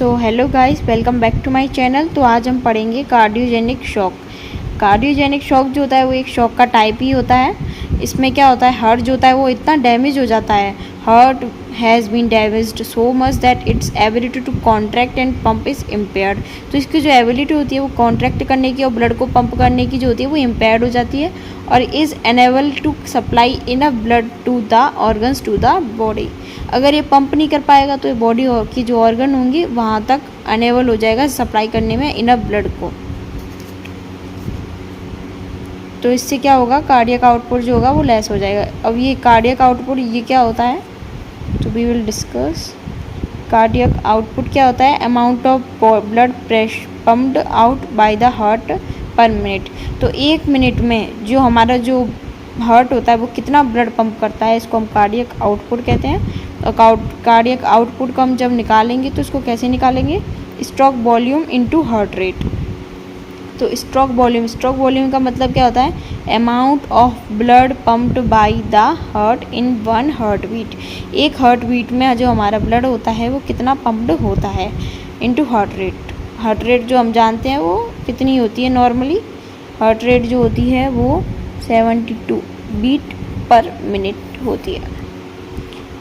So hello guys, welcome back to my channel. तो आज हम पढ़ेंगे कार्डियोजेनिक शॉक। कार्डियोजेनिक शॉक जो होता है वो एक शॉक का टाइप ही होता है। इसमें क्या होता है, हार्ट जो होता है वो इतना डैमेज हो जाता है, heart has been damaged so much that its ability to contract and pump is impaired. तो इसकी जो एबिलिटी होती है वो कॉन्ट्रैक्ट करने की और ब्लड को पंप करने की जो होती है वो इम्पेयर्ड हो जाती है और is unable to supply enough blood to the organs to the body. अगर ये पंप नहीं कर पाएगा तो ये बॉडी की जो ऑर्गन होंगी वहाँ तक अनेबल हो जाएगा सप्लाई करने में इनफ ब्लड को। तो इससे क्या होगा, कार्डियक आउटपुट जो होगा वो लेस हो जाएगा। अब ये कार्डियक आउटपुट ये क्या होता है, तो we will discuss. Cardiac output क्या होता है, amount of blood pressure pumped out by the heart per minute. तो एक मिनट में जो हमारा जो हार्ट होता है वो कितना ब्लड पंप करता है, इसको हम कार्डियक आउटपुट कहते हैं। कार्डियक आउटपुट को हम जब निकालेंगे तो इसको कैसे निकालेंगे, stroke volume into heart rate. तो स्ट्रोक वॉल्यूम का मतलब क्या होता है, amount of blood pumped by the heart in one heart beat. एक हार्ट बीट में जो हमारा ब्लड होता है वो कितना पम्प्ड होता है into heart rate. Heart rate जो हम जानते हैं वो कितनी होती है, नॉर्मली हार्ट रेट जो होती है वो 72 बीट पर मिनट होती है।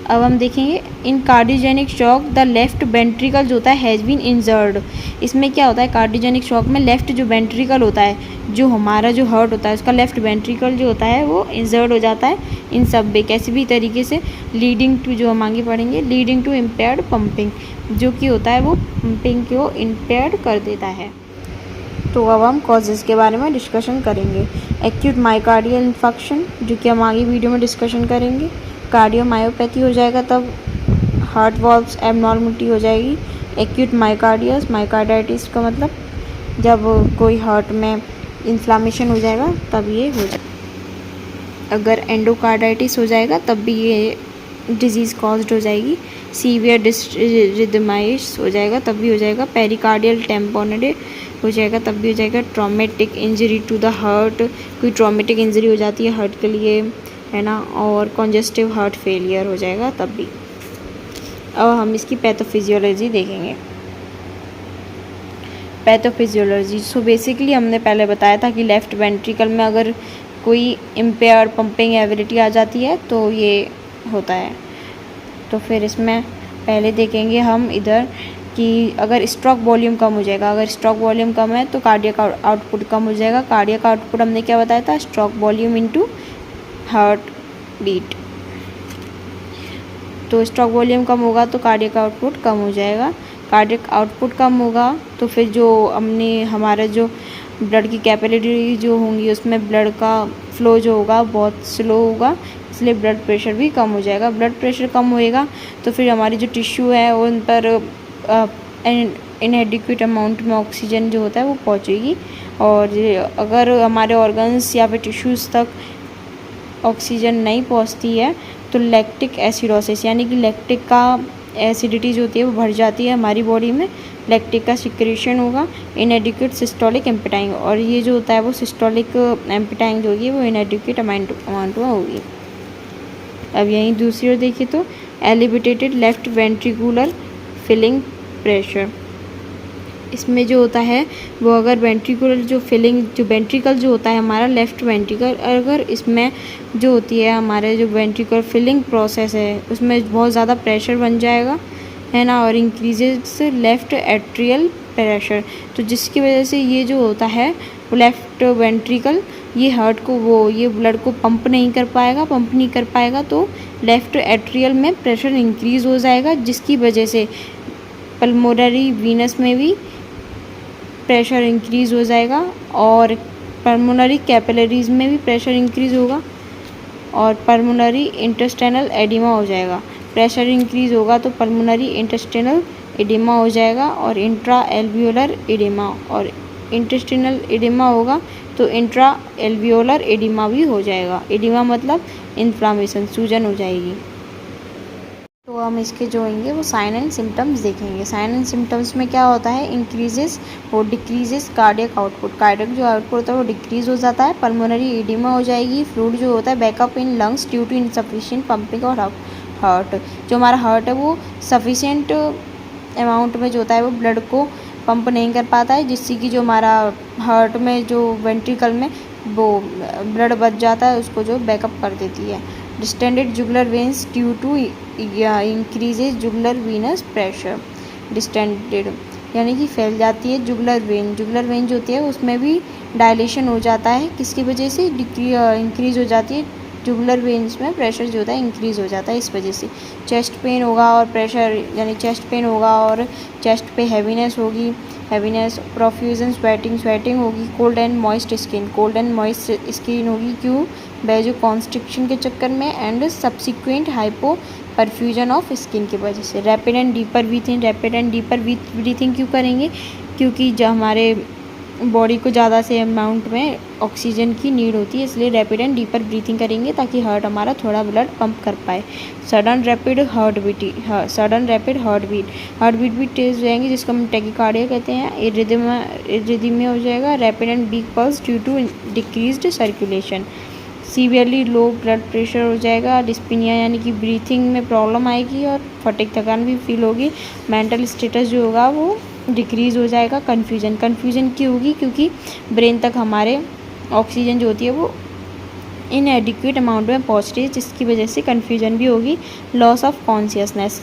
अब हम देखेंगे in cardiogenic shock the left ventricle जो होता है हैज़ बीन इंजर्ड। इसमें क्या होता है, कार्डियोजेनिक शॉक में लेफ्ट जो वेंट्रिकल होता है, जो हमारा जो हार्ट होता है उसका लेफ्ट वेंट्रिकल जो होता है वो इंजर्ड हो जाता है इन सब में कैसे भी तरीके से, लीडिंग टू, जो हम आगे पढ़ेंगे, लीडिंग टू इम्पेयर्ड पंपिंग, जो कि होता है वो पंपिंग को इम्पेयर्ड कर देता है। तो अब हम कॉजेज़ के बारे में डिस्कशन करेंगे। एक्यूट मायोकार्डियल इन्फेक्शन, जो कि हम आगे वीडियो में डिस्कशन करेंगे। कार्डियोमायोपैथी हो जाएगा तब हार्ट वॉल्व्स एबनॉर्मलिटी हो जाएगी। एक्यूट मायोकार्डाइटिस का मतलब जब कोई हार्ट में इन्फ्लामेशन हो जाएगा तब ये हो जाएगा। अगर एंडोकार्डाइटिस हो जाएगा तब भी ये डिजीज़ कॉज्ड हो जाएगी। सीवियर रिदमाइस हो जाएगा तब भी हो जाएगा। पेरिकार्डियल टेम्पोनेडे हो जाएगा तब भी हो जाएगा। Traumatic injury to the heart, कोई ट्रॉमेटिक इंजरी हो जाती है हार्ट के लिए, है ना, और कॉन्जेस्टिव हार्ट फेलियर हो जाएगा तब भी। अब हम इसकी पैथोफिजियोलॉजी देखेंगे। पैथोफिजियोलॉजी, सो बेसिकली हमने पहले बताया था कि लेफ़्ट वेंट्रिकल में अगर कोई इम्पेयर पंपिंग एबिलिटी आ जाती है तो ये होता है। तो फिर इसमें पहले देखेंगे हम इधर कि अगर स्ट्रोक वॉल्यूम कम हो जाएगा, अगर स्ट्रोक वॉल्यूम कम है तो कार्डियक आउटपुट कम हो जाएगा। कार्डियक आउटपुट हमने क्या बताया था, stroke volume into heart beat. तो स्ट्रोक वॉल्यूम कम होगा तो कार्डियक आउटपुट कम हो जाएगा। कार्डियक आउटपुट कम होगा तो फिर जो हमारा जो ब्लड की कैपिलरी जो होंगी उसमें ब्लड का फ्लो जो होगा बहुत स्लो होगा, इसलिए ब्लड प्रेशर भी कम हो जाएगा। ब्लड प्रेशर कम होएगा तो फिर हमारी जो टिश्यू है उन पर इनएडिक्वेट अमाउंट में ऑक्सीजन जो होता है वो पहुँचेगी, और अगर हमारे ऑर्गन्स या फिर टिश्यूज़ तक ऑक्सीजन नहीं पहुंचती है तो लैक्टिक एसिडोसिस, यानी कि लैक्टिक का एसिडिटी जो होती है वो बढ़ जाती है हमारी बॉडी में, लैक्टिक का सिक्रेशन होगा। इनएडिक्वेट सिस्टोलिक एम्पिटाइंग, और ये जो होता है वो सिस्टोलिक एम्पिटाइंग जो होगी वो इनएडिक्वेट अमाउंट में होगी। अब यहीं दूसरी ओर देखिए तो elevated left ventricular filling pressure, इसमें जो होता है वो अगर वेंट्रिकुलर जो फिलिंग, जो वेंट्रिकल जो होता है हमारा लेफ़्ट वेंट्रिकल, अगर इसमें जो होती है हमारे जो वेंट्रिकुलर फिलिंग प्रोसेस है उसमें बहुत ज़्यादा प्रेशर बन जाएगा, है ना, और इंक्रीजेस लेफ़्ट एट्रियल प्रेशर, तो जिसकी वजह से ये जो होता है वो लेफ़्ट वेंट्रिकल ये हार्ट को ये ब्लड को पंप नहीं कर पाएगा तो लेफ़्ट एट्रियल में प्रेशर इंक्रीज़ हो जाएगा, जिसकी वजह से पल्मोनरी वीनस में भी प्रेशर इंक्रीज़ हो जाएगा और पल्मोनरी कैपिलरीज में भी प्रेशर इंक्रीज़ होगा और पल्मोनरी इंटेस्टाइनल एडिमा हो जाएगा। प्रेशर इंक्रीज़ होगा तो पल्मोनरी इंटेस्टाइनल एडिमा हो जाएगा और इंट्रा एल्वियोलर एडिमा, और इंटेस्टाइनल एडिमा होगा तो इंट्रा एल्वियोलर एडिमा भी हो जाएगा। एडिमा मतलब इन्फ्लामेशन, सूजन हो जाएगी। तो हम इसके जो होंगे वो साइन एंड सिम्टम्स देखेंगे। साइन एंड सिम्टम्स में क्या होता है, इंक्रीजेस और डिक्रीजेस कार्डियक आउटपुट, कार्डियक जो आउटपुट होता है वो डिक्रीज हो जाता है। पल्मोनरी एडिमा हो जाएगी। फ्लूइड जो होता है backup in lungs due to insufficient pumping और हार्ट, जो हमारा हार्ट है वो सफिशिएंट अमाउंट में जो होता है वो ब्लड को पंप नहीं कर पाता है, जिससे कि जो हमारा हार्ट में जो वेंट्रिकल में वो ब्लड बच जाता है उसको जो बैकअप कर देती है। Distended jugular veins due to increases jugular venous pressure. Distended यानी कि फैल जाती है जुगुलर वेन जो होती है उसमें भी डायलेशन हो जाता है, किसकी वजह से इंक्रीज हो जाती है जुगुलर वेन्स में प्रेशर जो होता है इंक्रीज हो जाता है, इस वजह से चेस्ट पेन होगा और प्रेशर यानी चेस्ट पेन होगा और चेस्ट पे हैवीनेस होगी, हैवीनेस, प्रोफ्यूजन स्वेटिंग होगी, कोल्ड एंड मॉइस्ट स्किन होगी, क्यों बेजो कॉन्स्ट्रिक्शन के चक्कर में, and subsequent hypo perfusion of skin की वजह से। रैपिड एंड डीपर ब्रीथिंग क्यों करेंगे, क्योंकि जब हमारे बॉडी को ज़्यादा से अमाउंट में ऑक्सीजन की नीड होती है, इसलिए रैपिड एंड डीपर ब्रीथिंग करेंगे ताकि हार्ट हमारा थोड़ा ब्लड पंप कर पाए। सडन रैपिड हार्ट बीट भी तेज हो जाएंगे, जिसको हम टैकीकार्डिया कहते हैं। इरिथमिया हो जाएगा। Rapid and weak pulse due to decreased circulation. Severely low blood pressure हो जाएगा। डिस्पीनिया यानी कि ब्रीथिंग में प्रॉब्लम आएगी और फटीग थकान भी फील होगी। मेंटल स्टेटस जो होगा वो डिक्रीज़ हो जाएगा। कन्फ्यूजन क्यों होगी, क्योंकि ब्रेन तक हमारे ऑक्सीजन जो होती है वो इनएडिक्वेट अमाउंट में पहुंच रही है, जिसकी वजह से कन्फ्यूजन भी होगी। लॉस ऑफ कॉन्शियसनेस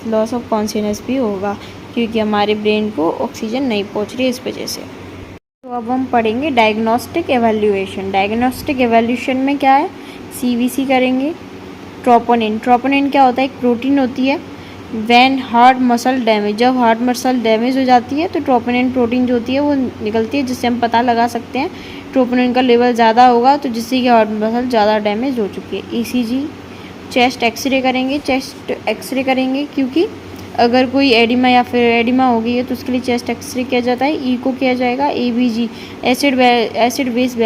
भी होगा, क्योंकि हमारे ब्रेन को ऑक्सीजन नहीं पहुंच रही है इस वजह से। तो अब हम पढ़ेंगे डायग्नोस्टिक एवैल्यूएशन में क्या है, CVC करेंगे। ट्रोपोनिन क्या होता है, एक प्रोटीन होती है। व्हेन हार्ट मसल डैमेज, जब हार्ट मसल डैमेज हो जाती है तो ट्रोपोनिन प्रोटीन जो होती है वो निकलती है, जिससे हम पता लगा सकते हैं ट्रोपोनिन का लेवल ज़्यादा होगा तो जिससे कि हार्ट मसल ज़्यादा डैमेज हो चुकी है। ECG, चेस्ट एक्सरे करेंगे, क्योंकि अगर कोई एडिमा हो गई है तो उसके लिए चेस्ट एक्सरे किया जाता है। ईको किया जाएगा। ABG, एसिड बेस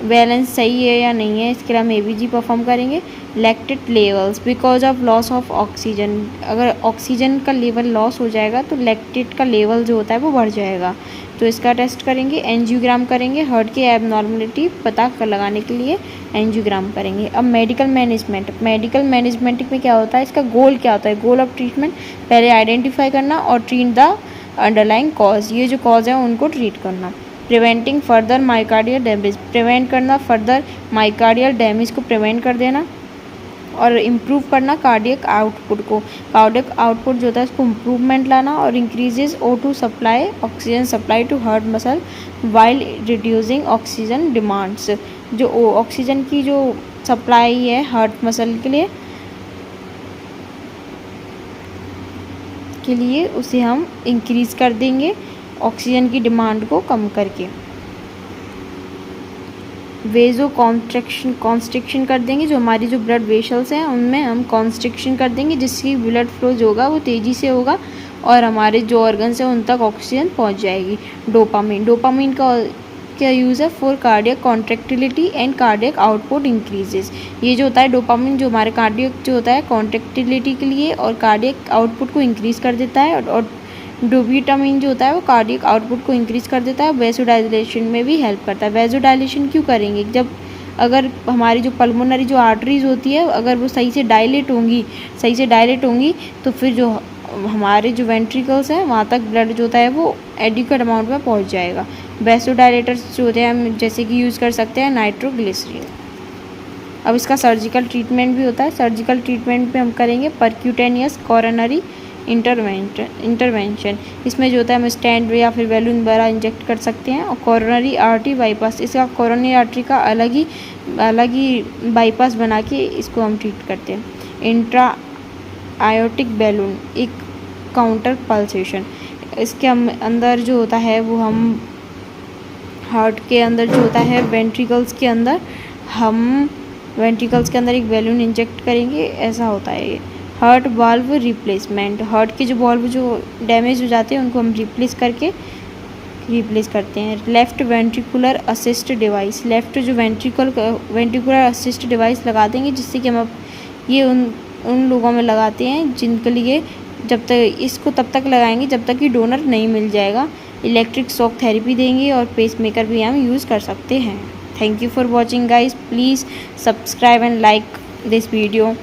बैलेंस सही है या नहीं है, इसके लिए हम ABG परफॉर्म करेंगे। Lactate levels, because of loss of oxygen, अगर ऑक्सीजन का लेवल लॉस हो जाएगा तो लैक्टेट का लेवल जो होता है वो बढ़ जाएगा, तो इसका टेस्ट करेंगे। एंजियोग्राम करेंगे, हार्ट की एबनॉर्मलिटी पता लगाने के लिए एंजियोग्राम करेंगे। अब मेडिकल मैनेजमेंट में क्या होता है, इसका गोल क्या होता है, गोल ऑफ ट्रीटमेंट पहले आइडेंटिफाई करना और ट्रीट द अंडरलाइंग कॉज, ये जो कॉज है उनको ट्रीट करना। Preventing further myocardial damage, prevent करना फर्दर माइकार्डियल डैमेज को प्रिवेंट कर देना, और इम्प्रूव करना कार्डियक आउटपुट को, कार्डियक आउटपुट जो होता है उसको इम्प्रूवमेंट लाना, और increases O2 supply, oxygen supply to heart muscle while reducing oxygen demands, जो ऑक्सीजन की जो सप्लाई है हार्ट मसल के लिए उसे हम इंक्रीज़ कर देंगे ऑक्सीजन की डिमांड को कम करके। वेजो कॉन्स्ट्रिक्शन कर देंगे, जो हमारी जो ब्लड वेसल्स हैं उनमें हम कॉन्स्ट्रिक्शन कर देंगे, जिसकी ब्लड फ्लो जो होगा वो तेज़ी से होगा और हमारे जो ऑर्गन्स हैं उन तक ऑक्सीजन पहुंच जाएगी। डोपामिन का क्या यूज़ है, for cardiac contractility and cardiac output increases. ये जो होता है डोपामिन जो हमारे कार्डियक जो होता है कॉन्ट्रैक्टिलिटी के लिए और कार्डियक आउटपुट को इंक्रीज़ कर देता है, और डोपामिन जो होता है वो कार्डियक आउटपुट को इंक्रीज़ कर देता है। वेसोडाइलेशन में भी हेल्प करता है। वेसोडाइलेशन क्यों करेंगे, जब अगर हमारी जो पल्मोनरी जो आर्टरीज होती है अगर वो सही से डायलेट होंगी तो फिर जो हमारे जो वेंट्रिकल्स हैं वहाँ तक ब्लड जो होता है वो एडिक्वेट अमाउंट में पहुँच जाएगा। वेसोडाइलेटर्स जो होते हैं हम जैसे कि यूज़ कर सकते हैं नाइट्रोग्लिसरीन। अब इसका सर्जिकल ट्रीटमेंट भी होता है। सर्जिकल ट्रीटमेंट में हम करेंगे परक्यूटेनियस कोरोनरी इंटरवेंशन। इसमें जो होता है हम स्टेंट या फिर बैलून द्वारा इंजेक्ट कर सकते हैं। और कोरोनरी आर्टरी बाईपास, इसका कोरोनरी आर्टरी का अलग ही बाईपास बना के इसको हम ट्रीट करते हैं। इंट्रा आयोटिक बैलून, एक काउंटर पल्सेशन, इसके अंदर जो होता है वो हम हार्ट के अंदर जो होता है वेंट्रिकल्स के अंदर एक बैलून इंजेक्ट करेंगे, ऐसा होता है ये। हार्ट वाल्व रिप्लेसमेंट, हार्ट के जो वाल्व जो डैमेज हो जाते हैं उनको हम रिप्लेस करते हैं। Left ventricular assist device, left जो वेंट्रिकुलर असिस्ट डिवाइस लगा देंगे, जिससे कि हम ये उन लोगों में लगाते हैं जिनके लिए जब तक इसको तब तक लगाएंगे जब तक कि डोनर नहीं मिल जाएगा। इलेक्ट्रिक शॉक थेरेपी देंगे और पेसमेकर भी हम यूज़ कर सकते हैं। Thank you for watching guys, please subscribe and like this video.